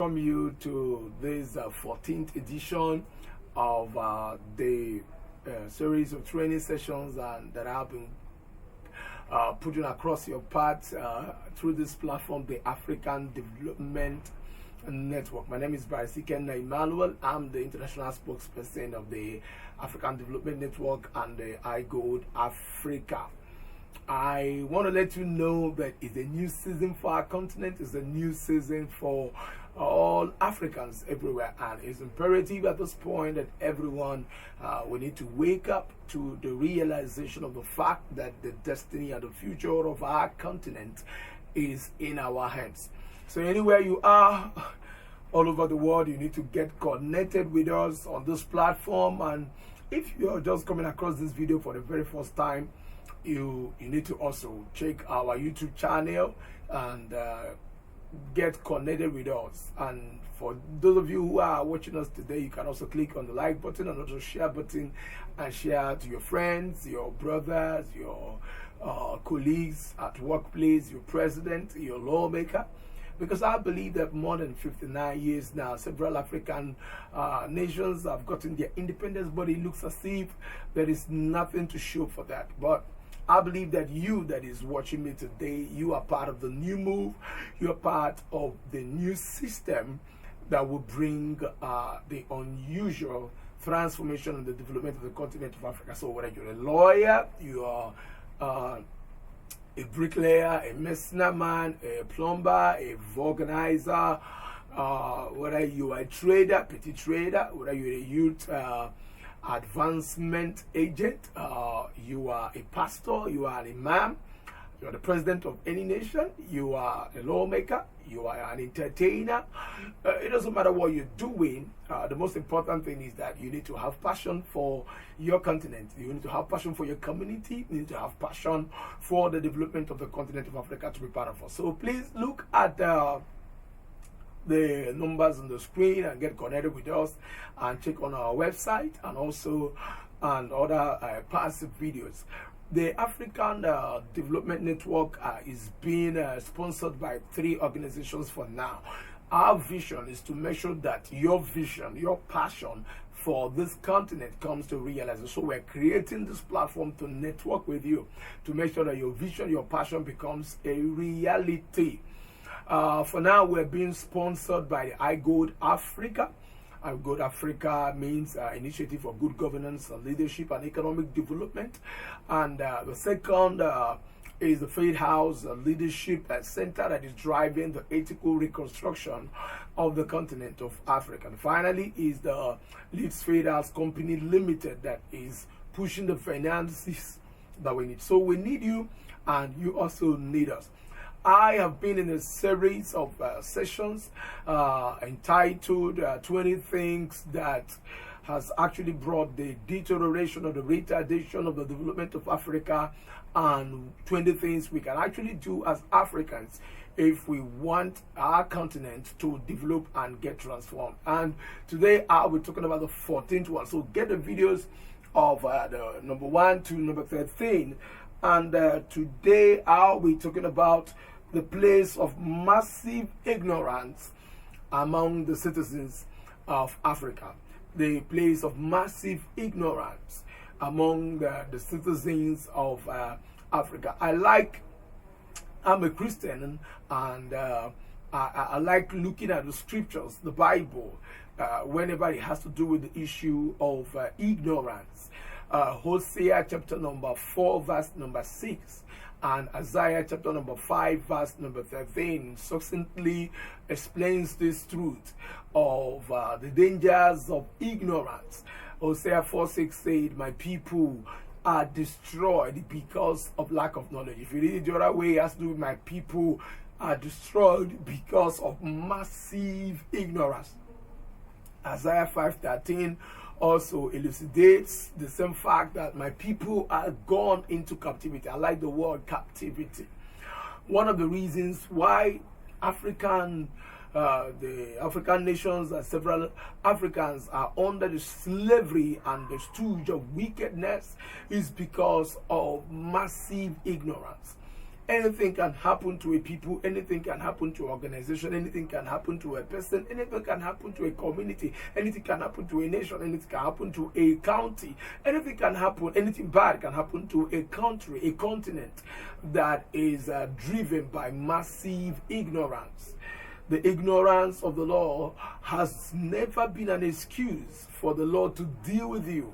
Welcome you to this 14th edition of the series of training sessions that have been putting across your path through this platform, the African Development Network. My name is Barisiken Emmanuel. I'm the international spokesperson of the African Development Network and the IGOD Africa. I want to let you know that it's a new season for our continent. It's a new season for all Africans everywhere, and it's imperative at this point that everyone we need to wake up to the realization of the fact that the destiny and the future of our continent is in our hands. So anywhere you are all over the world, you need to get connected with us on this platform. And if you're just coming across this video for the very first time, you need to also check our YouTube channel and get connected with us. And for those of you who are watching us today, you can also click on the like button and also share button and share to your friends, your brothers, your colleagues at workplace, your president, your lawmaker. Because I believe that more than 59 years now, several African nations have gotten their independence, but it looks as if there is nothing to show for that. But I believe that you that is watching me today, you are part of the new move. You are part of the new system that will bring the unusual transformation and the development of the continent of Africa. So whether you're a lawyer, you are a bricklayer, a masonry man, a plumber, a organizer, whether you are a trader, petty trader, whether you're a youth advancement agent, you are a pastor, you are an imam, you are the president of any nation, you are a lawmaker, you are an entertainer. It doesn't matter what you're doing. The most important thing is that you need to have passion for your continent. You need to have passion for your community. You need to have passion for the development of the continent of Africa to be part of us. So please look at the numbers on the screen and get connected with us and check on our website and also on other passive videos. The African Development Network is being sponsored by 3 organizations for now. Our vision is to make sure that your vision, your passion for this continent comes to realization. So we're creating this platform to network with you, to make sure that your vision, your passion becomes a reality. For now, we're being sponsored by the IGOD Africa. IGOD Africa means Initiative for Good Governance, Leadership and Economic Development. And the second is the Faith House Leadership Center that is driving the ethical reconstruction of the continent of Africa. And finally is the Leeds Faith House Company Limited that is pushing the finances that we need. So we need you and you also need us. I have been in a series of sessions entitled 20 Things That has actually brought the deterioration or the retardation of the development of Africa, and 20 things we can actually do as Africans if we want our continent to develop and get transformed. And today I'll be talking about the 14th one. So get the videos of the number 1 to number 13. And today I'll be talking about the place of massive ignorance among the citizens of Africa. The place of massive ignorance among the citizens of Africa. I'm a Christian, and I like looking at the scriptures, the Bible, whenever it has to do with the issue of ignorance. Hosea chapter number 4 verse number 6 and Isaiah chapter number 5 verse number 13 succinctly explains this truth of the dangers of ignorance. Hosea 4:6 said, "My people are destroyed because of lack of knowledge." If you read it the other way, it has to do with my people are destroyed because of massive ignorance. Isaiah 5:13 also elucidates the same fact that my people are gone into captivity. I like the word captivity. One of the reasons why the African nations and several Africans are under the slavery and the stooge of wickedness is because of massive ignorance. anything can happen to a people, anything can happen to an organization, anything can happen to a person, anything can happen to a community, anything can happen to a nation, anything can happen to a county, anything can happen, anything bad can happen to a country, a continent that is driven by massive ignorance. The ignorance of the law has never been an excuse for the Lord to deal with you.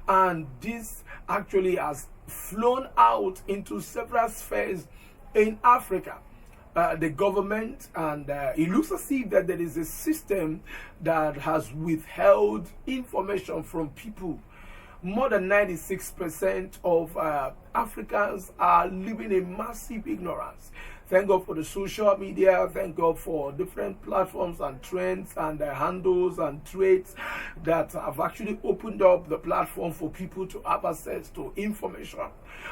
And this actually has flown out into several spheres in Africa. The government, and it looks as if that there is a system that has withheld information from people. More than 96% of Africans are living in massive ignorance. Thank God for the social media. Thank God for different platforms and trends and handles and traits that have actually opened up the platform for people to have access to information.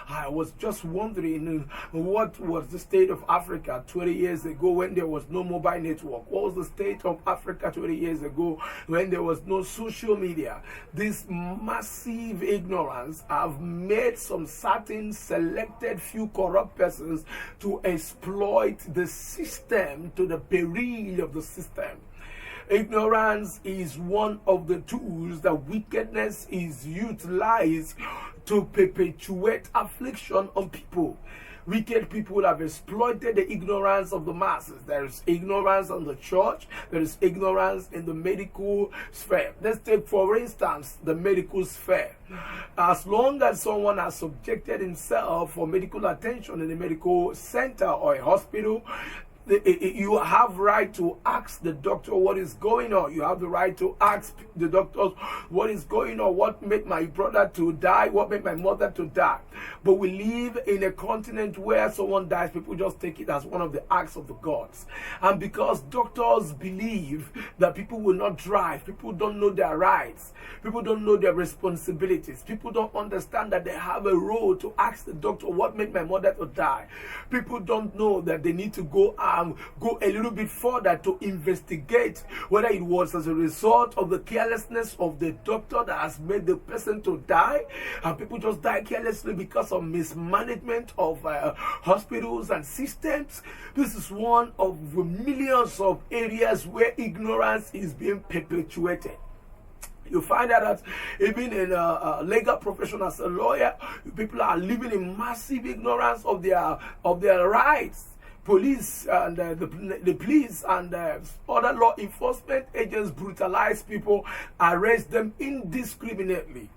I was just wondering, what was the state of Africa 20 years ago when there was no mobile network? What was the state of Africa 20 years ago when there was no social media? This massive ignorance have made some certain selected few corrupt persons to exploit the system to the peril of the system. Ignorance is one of the tools that wickedness is utilized to perpetuate affliction on people. Wicked people have exploited the ignorance of the masses. There is ignorance in the church. There is ignorance in the medical sphere. Let's take, for instance, the medical sphere. As long as someone has subjected himself for medical attention in a medical center or a hospital, you have right to ask the doctor what is going on. You have the right to ask the doctors what is going on. What made my brother to die? What made my mother to die? But we live in a continent where someone dies, people just take it as one of the acts of the gods. And because doctors believe that people will not drive, people don't know their rights, people don't know their responsibilities, people don't understand that they have a role to ask the doctor what made my mother to die. People don't know that they need to go a little bit further to investigate whether it was as a result of the carelessness of the doctor that has made the person to die. And people just die carelessly because of mismanagement of hospitals and systems. This is one of the millions of areas where ignorance is being perpetuated. You find out that even in a legal profession as a lawyer, people are living in massive ignorance of their rights. Police and the police and other law enforcement agents brutalize people, arrest them indiscriminately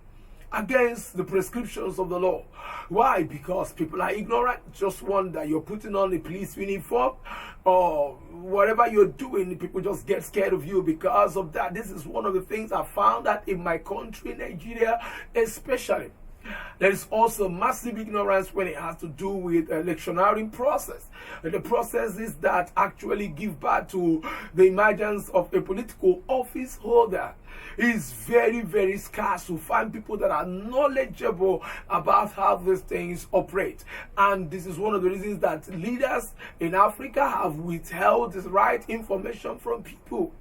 against the prescriptions of the law. Why? Because people are ignorant. Just one that you're putting on the police uniform or whatever you're doing, people just get scared of you because of that. This is one of the things I found out in my country, Nigeria, especially. There is also massive ignorance when it has to do with electioneering process. The processes that actually give birth to the emergence of a political office holder is very, very scarce to find people that are knowledgeable about how these things operate. And this is one of the reasons that leaders in Africa have withheld the right information from people.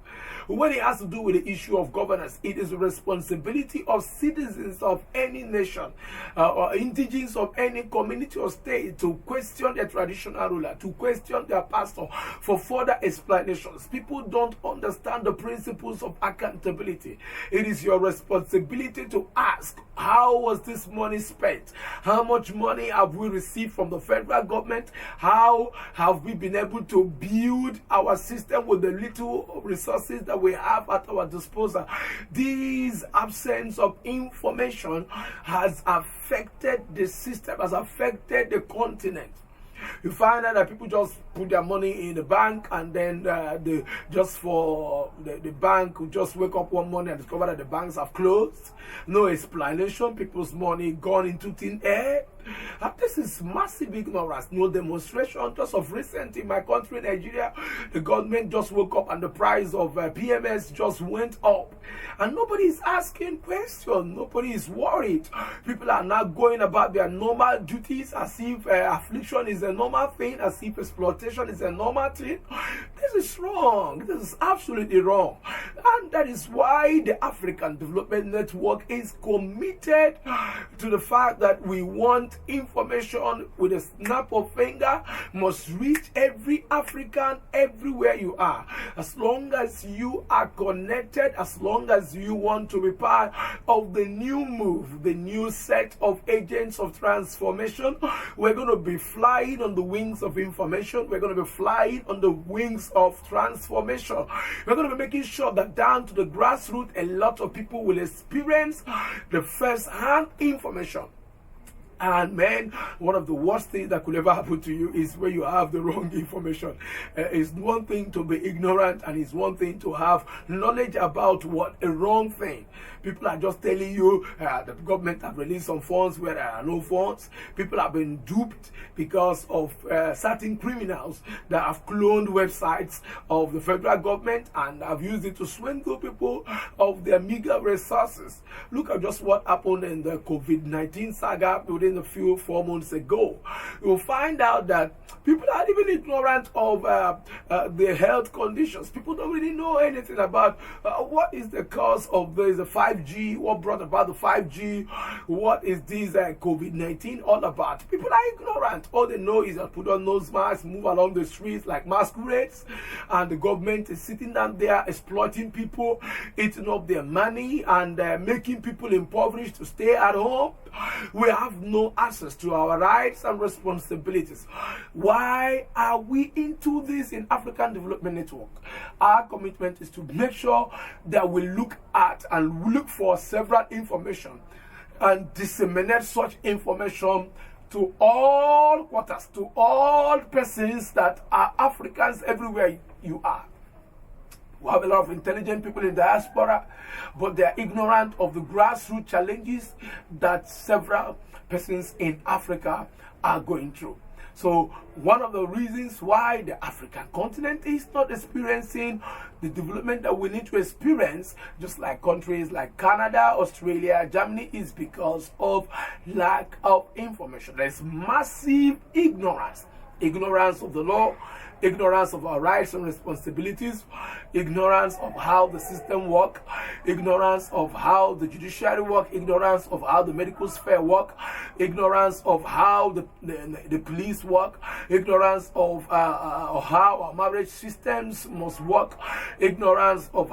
When it has to do with the issue of governance, it is the responsibility of citizens of any nation or indigents of any community or state to question their traditional ruler, to question their pastor for further explanations. People don't understand the principles of accountability. It is your responsibility to ask, how was this money spent? How much money have we received from the federal government? How have we been able to build our system with the little resources that we have at our disposal? This absence of information has affected the system, has affected the continent. You find out that people just put their money in the bank, and then the bank will just wake up one morning and discover that the banks have closed. No explanation. People's money gone into thin air. And this is massive ignorance. No demonstration. Just of recent in my country, Nigeria, the government just woke up and the price of PMS just went up. And nobody is asking questions. Nobody is worried. People are now going about their normal duties as if affliction is a normal thing, as if exploitation is a normal thing. This is wrong. This is absolutely wrong. And that is why the African Development Network is committed to the fact that we want information with a snap of finger must reach every African everywhere you are. As long as you are connected, as long as you want to be part of the new move, the new set of agents of transformation, we're going to be flying on the wings of information. We're going to be flying on the wings of transformation. We're going to be making sure that down to the grassroots, a lot of people will experience the first-hand information. And man, one of the worst things that could ever happen to you is when you have the wrong information. It's one thing to be ignorant, and it's one thing to have knowledge about what a wrong thing. People are just telling you the government have released some funds where there are no funds. People have been duped because of certain criminals that have cloned websites of the federal government and have used it to swindle people of their meager resources. Look at just what happened in the COVID-19 saga within a few 4 months ago. You'll find out that people are even ignorant of their health conditions. People don't really know anything about what is the cause of this, the 5G, what brought about the 5G, what is this COVID-19 all about. People are ignorant. All they know is that put on nose masks, move along the streets like masquerades, and the government is sitting down there exploiting people, eating up their money, and making people impoverished to stay at home. We have no access to our rights and responsibilities. Why are we into this in African Development Network? Our commitment is to make sure that we look at and look for several information and disseminate such information to all quarters, to all persons that are Africans everywhere you are. We have a lot of intelligent people in diaspora, but they are ignorant of the grassroots challenges that several persons in Africa are going through. So one of the reasons why the African continent is not experiencing the development that we need to experience, just like countries like Canada, Australia, Germany, is because of lack of information. There's massive ignorance. Ignorance of the law, ignorance of our rights and responsibilities, ignorance of how the system works, ignorance of how the judiciary works, ignorance of how the medical sphere works, ignorance of how the police work, ignorance of how our marriage systems must work, ignorance of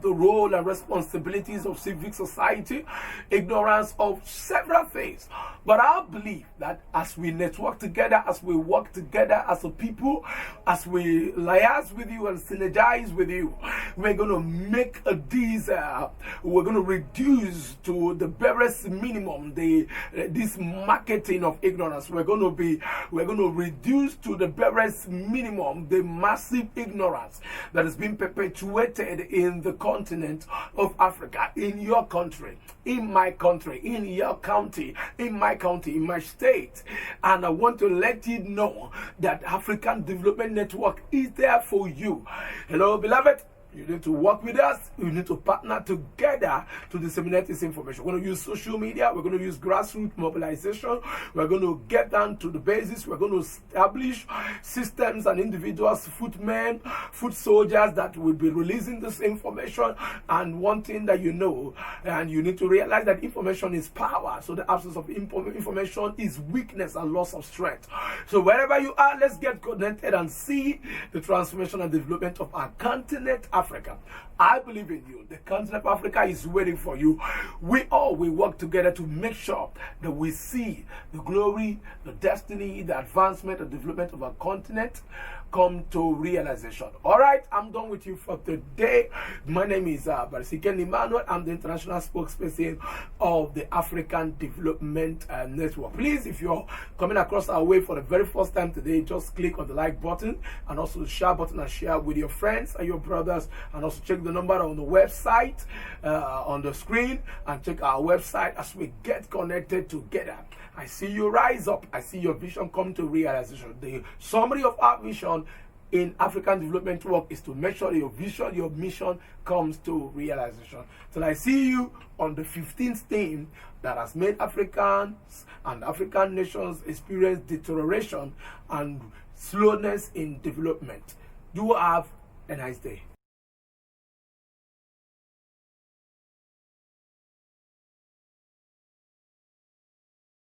the role and responsibilities of civic society, ignorance of several things. But I believe that as we network together, as we work together as a people, as we liaise with you and synergize with you, we're going to make we're going to reduce to the barest minimum this marketing of ignorance. We're going to reduce to the barest minimum the massive ignorance that has been perpetuated in the continent of Africa, in your country, in my country, in your county, in my county, in my state. And I want to let you know that African Development Network is there for you. Hello, beloved. You need to work with us. We need to partner together to disseminate this information. We're going to use social media. We're going to use grassroots mobilization. We're going to get down to the basis. We're going to establish systems and individuals, footmen, foot soldiers that will be releasing this information. And one thing that you know, and you need to realize that information is power. So the absence of information is weakness and loss of strength. So wherever you are, let's get connected and see the transformation and development of our continent, Africa. I believe in you. The continent of Africa is waiting for you. We all will work together to make sure that we see the glory, the destiny, the advancement, the development of our continent come to realization. All right, I'm done with you for today. My name is Barisiken Emmanuel. I'm the international spokesperson of the African Development Network. Please, if you're coming across our way for the very first time today, just click on the like button and also the share button and share with your friends and your brothers, and also check the number on the website on the screen, and check our website as we get connected together. I see you rise up. I see your vision come to realization. The summary of our vision in African Development Work is to make sure your vision, your mission comes to realization. Till I see you on the 15th theme that has made Africans and African nations experience deterioration and slowness in development. Do have a nice day.